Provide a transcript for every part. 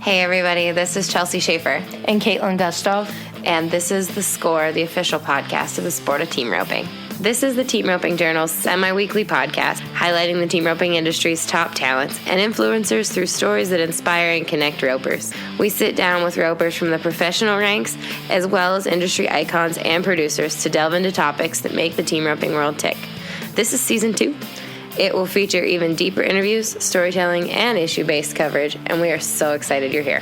Hey everybody, this is Chelsea Schaefer. And Caitlin Gustov. And this is The Score, the official podcast of the sport of team roping. This is the Team Roping Journal's semi-weekly podcast highlighting the team roping industry's top talents and influencers through stories that inspire and connect ropers. We sit down with ropers from the professional ranks as well as industry icons and producers to delve into topics that make the team roping world tick. This is season 2. It will feature even deeper interviews, storytelling, and issue-based coverage, and we are so excited you're here.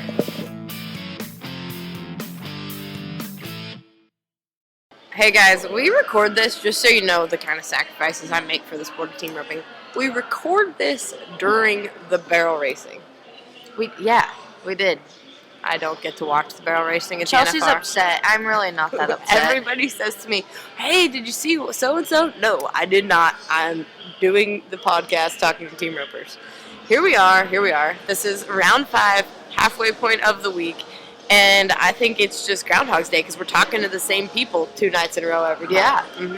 Hey guys, we record this, just so you know the kind of sacrifices I make for the sport of team roping. We record this during the barrel racing. We did. I don't get to watch the barrel racing at Chelsea's the NFR. upset. I'm really not that upset. Everybody says to me, hey, did you see so-and-so? No, I did not. I'm doing the podcast talking to team ropers. Here we are. This is round 5, halfway point of the week. And I think it's just Groundhog's Day because we're talking to the same people 2 nights in a row every time. Yeah. Mm-hmm.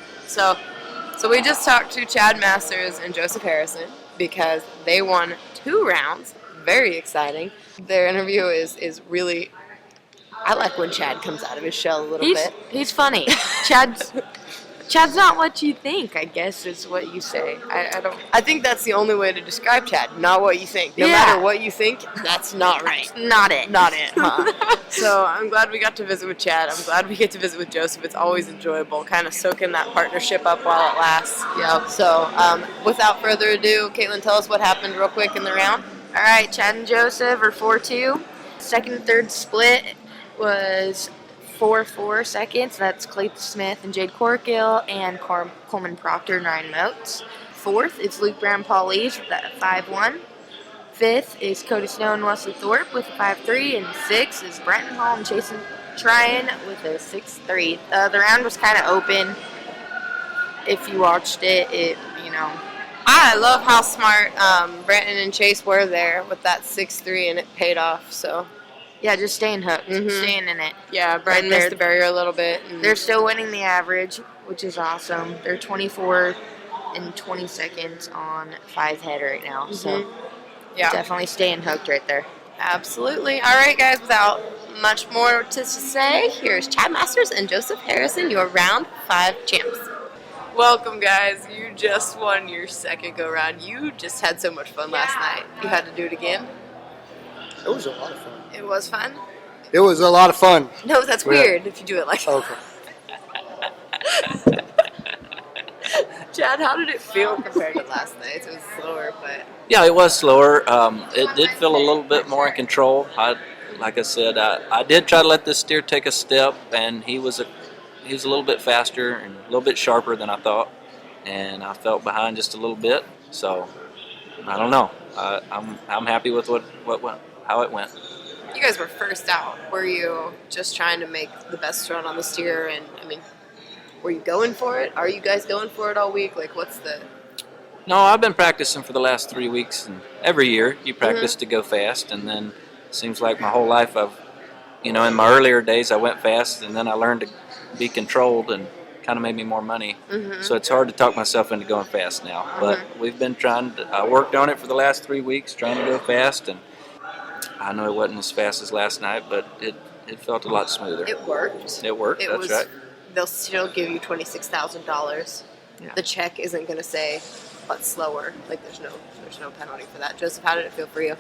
So we just talked to Chad Masters and Joseph Harrison because they won 2 rounds. Very exciting. Their interview is really... I like when Chad comes out of his shell a little bit. He's funny. Chad's not what you think, I guess is what you say. I think that's the only way to describe Chad. Not what you think. No matter what you think, that's not right. Not it, huh? So I'm glad we got to visit with Chad. I'm glad we get to visit with Joseph. It's always enjoyable, kind of soaking that partnership up while it lasts. Yep. So without further ado, Caitlin, tell us what happened real quick in the round. All right, Chad and Joseph are 4-2. Second and third split was 4-4 seconds. That's Clayton Smith and Jade Corkill and Coleman Proctor, 9 motes. Fourth is Luke Brown Paul Lees with a 5-1. Fifth is Cody Snow and Wesley Thorpe with a 5-3. And sixth is Brenten Hall and Jason Tryan with a 6-3. The round was kind of open. If you watched it, I love how smart Brenten and Chase were there with that 6-3, and it paid off. So yeah, just staying hooked, staying in it. Yeah, Brenten missed the barrier a little bit. They're still winning the average, which is awesome. They're 24 and 20 seconds on 5 head right now. So yeah, definitely staying hooked right there. Absolutely. All right, guys, without much more to say, here's Chad Masters and Joseph Harrison, your round 5 champs. Welcome, guys. You just won your second go-round. You just had so much fun last night. You had to do it again? It was a lot of fun. It was fun? It was a lot of fun. No, that's weird if you do it like that. Okay. Chad, how did it feel compared to last night? It was slower, but... Yeah, it was slower. It did feel a little bit more in control. Like I said, I did try to let this steer take a step, and he was a little bit faster and a little bit sharper than I thought, and I felt behind just a little bit. So I don't know. I'm happy with how it went. You guys were first out. Were you just trying to make the best run on the steer? And were you going for it? Are you guys going for it all week? Like, what's the... No, I've been practicing for the last 3 weeks, and every year you practice to go fast, and then it seems like my whole life in my earlier days I went fast, and then I learned to be controlled, and kind of made me more money. So it's hard to talk myself into going fast now. But we've been I worked on it for the last 3 weeks, trying to go fast, and I know it wasn't as fast as last night, but it felt a lot smoother. It worked. That's right. They'll still give you $26,000. Yeah. The check isn't going to say, but slower. Like, there's no penalty for that. Joseph, how did it feel for you?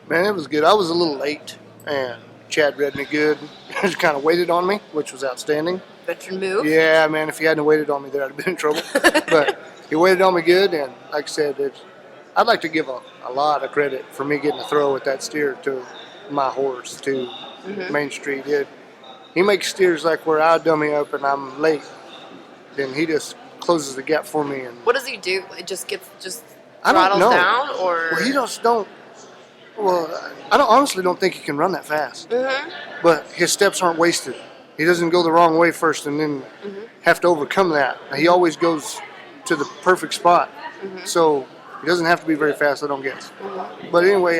Man, it was good. I was a little late, and Chad read me good. Just kind of waited on me, which was outstanding. Veteran move? Yeah, man, if he hadn't waited on me there, I'd have been in trouble. But he waited on me good, and like I said, I'd like to give a lot of credit for me getting a throw with that steer to my horse, to Main Street. He makes steers like where I dummy up and I'm late. Then he just closes the gap for me. And what does he do? It just I don't throttles know. down? Or? Well, he just don't. Well, I honestly don't think he can run that fast. But his steps aren't wasted. He doesn't go the wrong way first and then have to overcome that. He always goes to the perfect spot. So he doesn't have to be very fast, I don't guess. But anyway,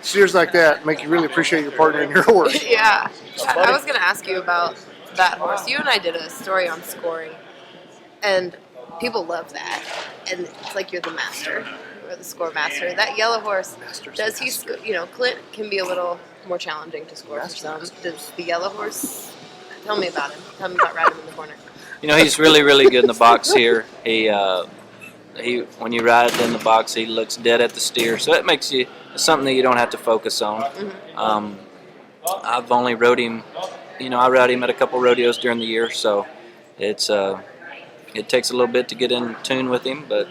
steers like that make you really appreciate your partner and your horse. Yeah. I was going to ask you about that horse. You and I did a story on scoring. And People love that, and it's like you're the master or the score master. That yellow horse, does he? Clint can be a little more challenging to score for some. Does the yellow horse? Tell me about him. Tell me about riding him in the corner. He's really, really good in the box here. He when you ride in the box, he looks dead at the steer, so it makes you something that you don't have to focus on. Mm-hmm. I've only rode him. I rode him at a couple rodeos during the year, so it's it takes a little bit to get in tune with him, but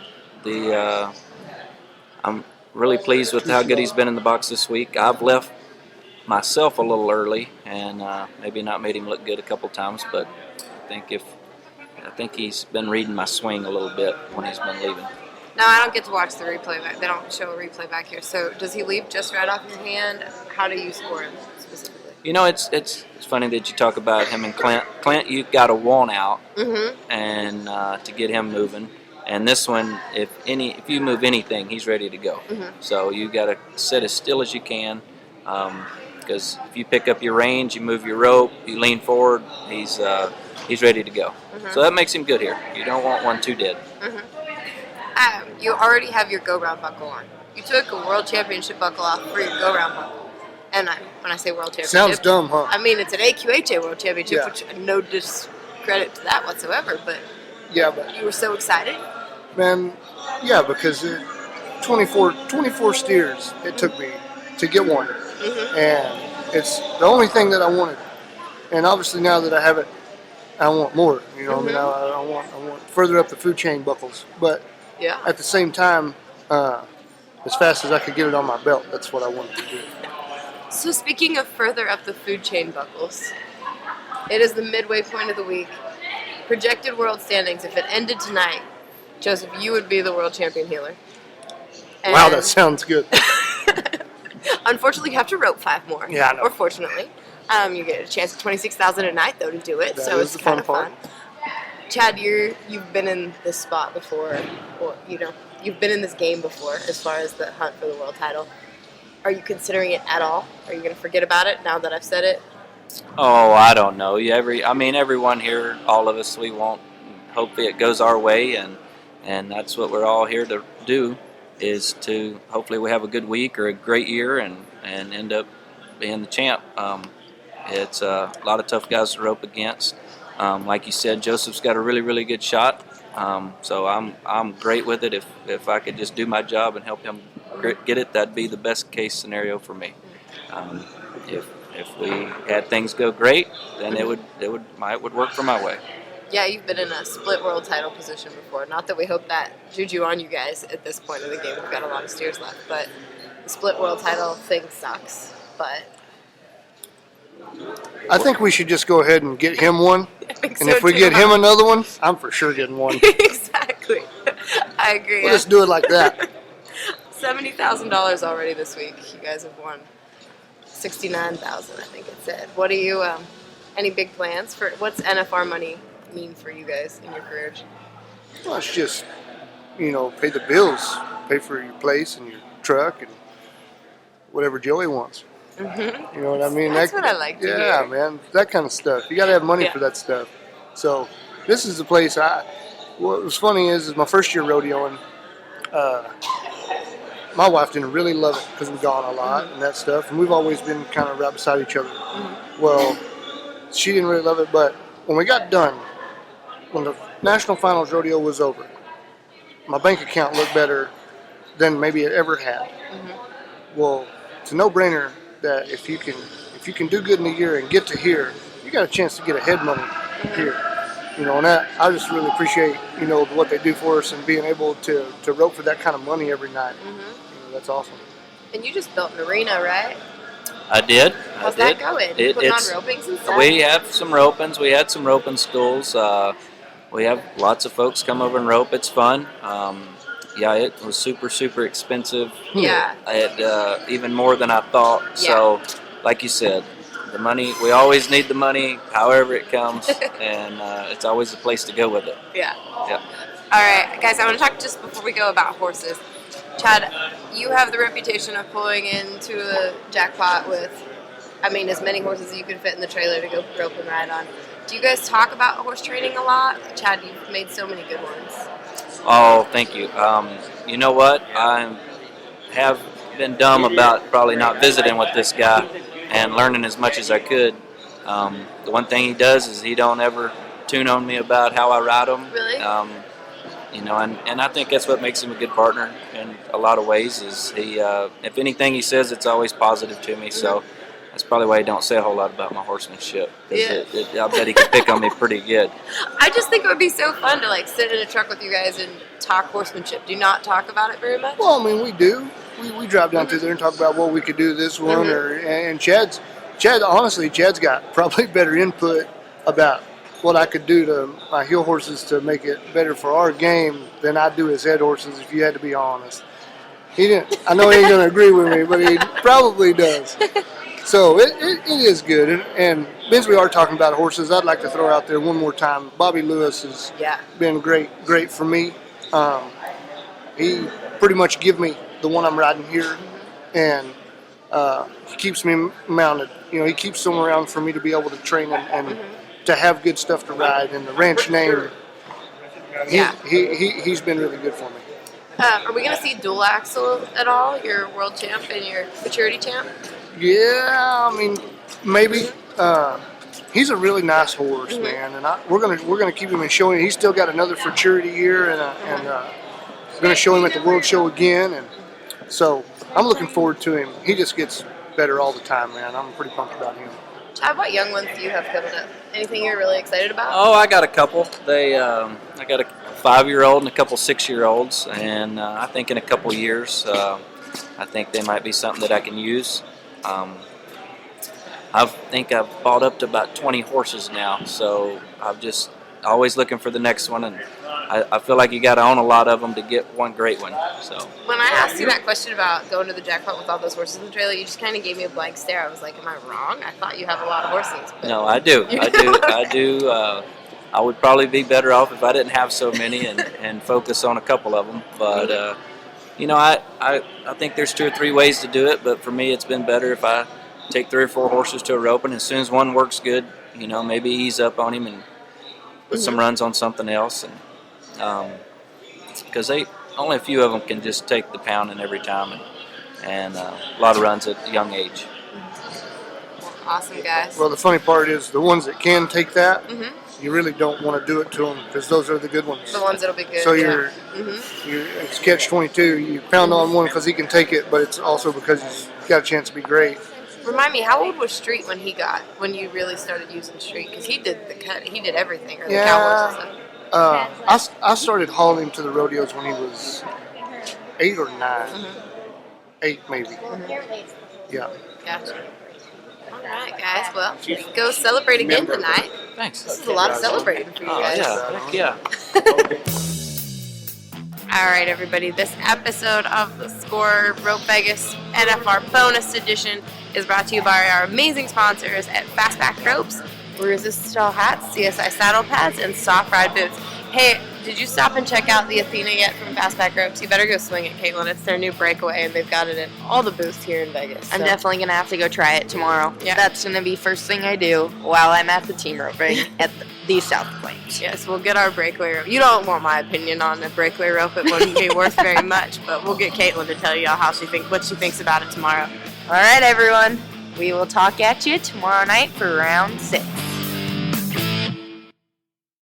I'm really pleased with how good he's been in the box this week. I've left myself a little early and maybe not made him look good a couple times, but I think he's been reading my swing a little bit when he's been leaving. Now, I don't get to watch the replay back. They don't show a replay back here. So does he leave just right off your hand? How do you score him specifically? It's funny that you talk about him and Clint. Clint, you've got to want out and to get him moving. And this one, if you move anything, he's ready to go. Mm-hmm. So you got to sit as still as you can, because if you pick up your reins, you move your rope, you lean forward, he's ready to go. Mm-hmm. So that makes him good here. You don't want one too dead. Mm-hmm. You already have your go-round buckle on. You took a world championship buckle off for your go-round buckle. And when I say world championship... Sounds dumb, huh? I mean, it's an AQHA world championship, which no discredit to that whatsoever, but... Yeah, but... You were so excited? Man, yeah, because 24 steers it took me to get one. Mm-hmm. And it's the only thing that I wanted. And obviously now that I have it, I want more. Mm-hmm. I want further up the food chain buckles. But at the same time, as fast as I could get it on my belt, that's what I wanted to do. So speaking of further up the food chain buckles, it is the midway point of the week. Projected world standings, if it ended tonight, Joseph, you would be the world champion healer. And wow, that sounds good. Unfortunately, you have to rope 5 more. Yeah, I know. Or fortunately. You get a chance at $26,000 a night, though, to do it. That so is it's kind of fun. part. Chad, you've been in this spot before, or you've been in this game before as far as the hunt for the world title. Are you considering it at all? Are you going to forget about it now that I've said it? Oh, I don't know. Everyone here, all of us, we hope it goes our way, and that's what we're all here to do, is to hopefully we have a good week or a great year and end up being the champ. It's a lot of tough guys to rope against. Like you said, Joseph's got a really, really good shot. So I'm great with it. If I could just do my job and help him get it, that'd be the best case scenario for me. If we had things go great, then it would work for my way. Yeah, you've been in a split world title position before. Not that we hope that juju on you guys at this point of the game. We've got a lot of steers left, but the split world title thing sucks. But I think we should just go ahead and get him one. And so if we too, get him another one, I'm for sure getting one. Exactly. I agree. We'll just do it like that. $70,000 already this week. You guys have won $69,000, I think it said. What do you? Any big plans for? What's NFR money mean for you guys in your careers? Well, it's just pay the bills, pay for your place and your truck and whatever Joey wants. Mm-hmm. You know what I mean? That's what I like to hear. Yeah, man, that kind of stuff. You got to have money for that stuff. So this is the place. What was funny is my first year rodeoing. My wife didn't really love it because we've gone a lot and that stuff, and we've always been kind of right beside each other. Mm-hmm. Well, she didn't really love it, but when we got done, when the national finals rodeo was over, my bank account looked better than maybe it ever had. Mm-hmm. Well, it's a no-brainer that if you can do good in a year and get to here, you got a chance to get ahead money here. And that I just really appreciate what they do for us and being able to rope for that kind of money every night. Mm-hmm. That's awesome. And you just built an arena, right? I did. How's that going? Putting on ropings and stuff? We have some ropings. We had some roping schools. We have lots of folks come over and rope. It's fun. It was super, super expensive. Yeah. Even more than I thought. Yeah. So, like you said, the money, we always need the money, however it comes, and it's always a place to go with it. Yeah. All right, guys, I want to talk just before we go about horses. Chad, you have the reputation of pulling into a jackpot with, as many horses as you can fit in the trailer to go rope and ride on. Do you guys talk about horse training a lot? Chad, you've made so many good ones. Oh, thank you. You know what? I have been dumb about probably not visiting with this guy and learning as much as I could. The one thing he does is he don't ever tune on me about how I ride him. Really? And I think that's what makes him a good partner in a lot of ways. Is he? If anything he says, it's always positive to me. So that's probably why he don't say a whole lot about my horsemanship. 'Cause I bet he could pick on me pretty good. I just think it would be so fun to like sit in a truck with you guys and talk horsemanship. Do you not talk about it very much? Well, I mean, we do. We drive down through there and talk about what we could do this one, and Chad's got probably better input about what I could do to my heel horses to make it better for our game than I do his head horses, if you had to be honest. He didn't. I know he ain't gonna agree with me, but he probably does. So it is good. And since we are talking about horses, I'd like to throw out there one more time. Bobby Lewis has been great for me. He pretty much give me the one I'm riding here, and he keeps me mounted. You know, he keeps them around for me to be able to train and to have good stuff to ride. And the ranch name, he's been really good for me. Are we going to see dual axle at all? Your world champ and your maturity champ? Yeah, I mean, maybe. He's a really nice horse, man, and we're gonna keep him and show him. He's still got another futurity here, and we're gonna show him at the World Show again, and so I'm looking forward to him. He just gets better all the time, man. I'm pretty pumped about him. Chad, what young ones do you have coming up? Anything you're really excited about? Oh, I got a couple. I got a 5-year-old and a couple 6-year-olds, and I think in a couple years, I think they might be something that I can use. I think I've bought up to about 20 horses now, so I'm just always looking for the next one, and I feel like you got to own a lot of them to get one great one. So when I asked you that question about going to the jackpot with all those horses in the trailer, you just kind of gave me a blank stare. I was like, am I wrong? I thought you have a lot of horses. But no, I do. I do. I would probably be better off if I didn't have so many and focus on a couple of them. But, I think there's 2 or 3 ways to do it, but for me it's been better if I take 3 or 4 horses to a rope, and as soon as one works good, maybe ease up on him and put some runs on something else. And because only a few of them can just take the pounding every time, and a lot of runs at a young age. Awesome, guys. Well, the funny part is the ones that can take that, you really don't want to do it to them because those are the good ones. The ones that'll be good. So it's catch-22. You pound on one because he can take it, but it's also because he's got a chance to be great. Remind me, how old was Street when you really started using Street? Because he did he did everything, or the cowboys and stuff. I started hauling him to the rodeos when he was 8 or 9. 8 maybe. Yeah. Gotcha. All right, guys. Well, go celebrate again tonight. Thanks. This is a lot of celebrating for you guys. Yeah. All right, everybody. This episode of the Score Rope Vegas NFR Bonus Edition is brought to you by our amazing sponsors at Fastback Ropes, Resistol Hats, CSI Saddle Pads, and Soft Ride Boots. Hey, did you stop and check out the Athena yet from Fastback Ropes? You better go swing it, Caitlin. It's their new breakaway, and they've got it in all the booths here in Vegas. I'm definitely going to have to go try it tomorrow. Yeah. That's going to be first thing I do while I'm at the team roping at the South Plains. Yes, we'll get our breakaway rope. You don't want my opinion on the breakaway rope. It wouldn't be worth very much, but we'll get Caitlin to tell you what she thinks about it tomorrow. All right, everyone. We will talk at you tomorrow night for round 6.